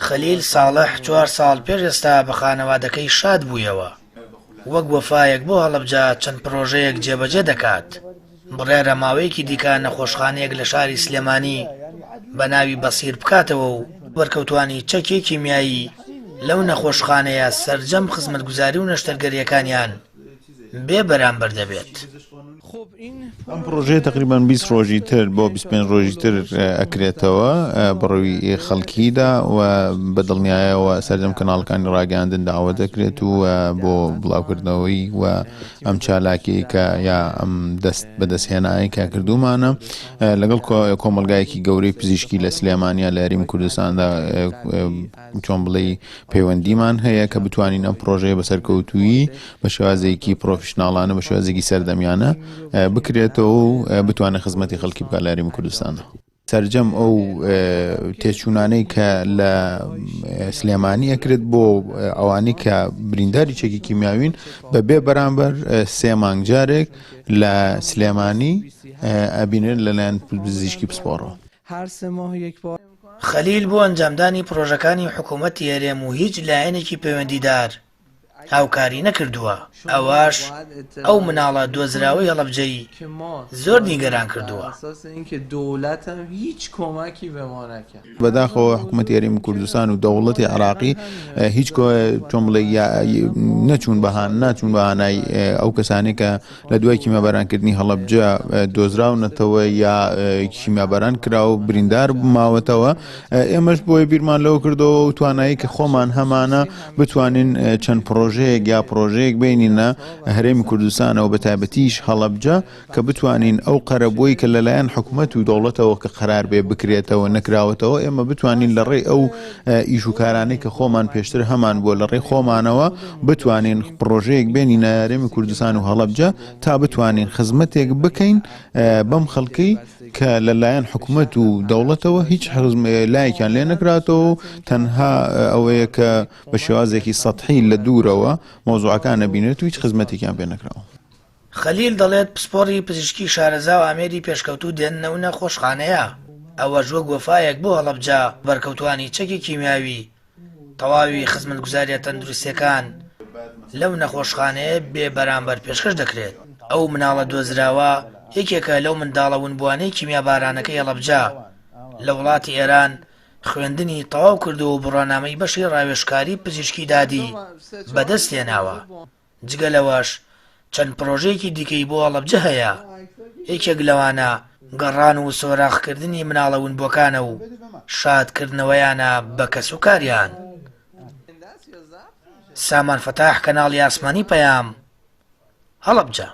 خەلیل ساڵح 4 ساڵ پێش ئێستا بە خانەوادەکەی شاد بوویەوە. وەک وەفایەک بۆ هەڵەبجە چەند پرۆژەیەک جێبەجێ دەکات. بڕێرە ماوەیەکی دیکە نەخۆشخانەیەک لە شاری سلێمانی بە ناوی بەسیر بکاتەوە و وەرکەوتوانی چەکی کیمیایی لەو نەخۆشخانەیە سەرجەم خزمەتگوزاری و نەشتەرگەریەکانیان بێ بەرامبەر دەبێت. ئەم پرۆژەیە تقریبان 20 ڕۆژی تر بۆ 25 ڕۆژی تر ئەکرێتەوە بڕووی خەڵکیدا و بە دڵنیایەوە سەرجەم کەناڵەکانی ڕاگەاندن داوە دەکرێت و بۆ بڵاوکردنەوەی و ئەم چالاکی کە یا ئەم بەدەستهێنایی کە کردومانە لەگەڵ کۆمەلگایەکی گەورەی پزیشکی لە سلێمانیا لە یاریمی کوردستاندا چۆن بڵێ پەیوەندیمان هەیە کە بتوانین ئەم پرۆژەیە بەسەرکەوتووی بە شێوازێکی پرۆفشناڵانە بە شێوازێکی سەردەمیانە بکرێتەوە و بتوانێت خزمەتی خەڵکی بکات لە یاریمی کوردستانە. سەرجەم ئەو تێچوونانەی کە لە سلێمانی ئەکرێت بۆ ئەوانەی کە برینداری چەکی کیمیاوین بەبێ بەرامبەر 3 مانگ جارێک لە سلێمانی ئەبینێت لەلایەن پزیشکی پسپۆڕەوە. خەلیل بۆ ئەنجامدانی پرۆژەکانی حکوومەتی هەرێم و هیچ لایەنێکی پەیوەندیدار هاوکاری نەکردووە. ئەوەش ئەو مناڵە دۆزراوەی هەڵەبجەی زۆر نیگەران کردووە. بەداخەوە حکوومەتی یاریمی کوردستان و دەوڵەتی عێراقی هیچ چۆن بڵێ نەچوون بەهانای ئەو کەسانی کە لە دوای کیمیابارانکردنی هەڵەبجە دۆزراونەتەوە یا کیمیاباران کراوە و بریندار بماوەتەوە. ئێمەش بۆیە بیرمان لەوە کردەوە و توانایی کە خۆمان هەمانە بتوانین چەند پرۆژەیەک یا پرۆژەیەک بینینە هەرێمی کوردستانەوە بە تایبەتیش هەڵەبجە کە بتوانین ئەو قەرەبووی کە لەلایەن حکوومەت و دەوڵەتەوە کە قەرار بێ بکرێتەوە نەکراوەتەوە ئێمە بتوانین لە ڕێی ئەو ئیشوکارانەی کە خۆمان پێشتر هەمان بووە لە ڕێی خۆمانەوە بتوانین پرۆژەیەک بێنینە هەرێمی کوردستان و هەڵەبجە تا بتوانین خزمەتێک بکەین بەم خەڵکی کە لەلایەن حکوومەت و دەوڵەتەوە هیچ لایەکیان لێ نەکراتەوە و تەنها ئەوەیە کە بە شێوازێکی سەطحی لە دوورەوە مۆزوعەکان نەبینێت و هیچ خزمەتێکیان پێ نەکراوە. خەلیل دەڵێت پسپۆڕی پزیشکی شارەزا و ئامێری پێشکەوتوو دێننەوە نەخۆشخانەیە. ئەوەش وەک وەفایەک بۆ هەڵەبجە بەرکەوتوانی چەکی کیمیاوی تەواوی خزمەتگوزاریە تەندروستیەکان لەو نەخۆشخانەیە بێ بەرامبەر پێشکەش دەکرێت. ئەو مناڵە دۆزراوە یەکێکە لەو منداڵەونبووانەی کیمیابارانەکەی هەڵەبجە لە وڵاتی ئێران خوێندنی تەواو کردو و بڕۆنامەی بەشی ڕاوێژکاری پزیشکی دادی بەدەست هێناوە. جگە لەوەش چەند پرۆژەیەکی دیکەی بۆ هەڵەبجە هەیە. یەکێک لەوانە گەڕان و سۆراخکردنی مناڵەونبووەکانە و شادکردنەوەیانە بە کەسوکاریان. سامان فەتاح، کەناڵی ئاسمانی پەیام، هەڵەبجە.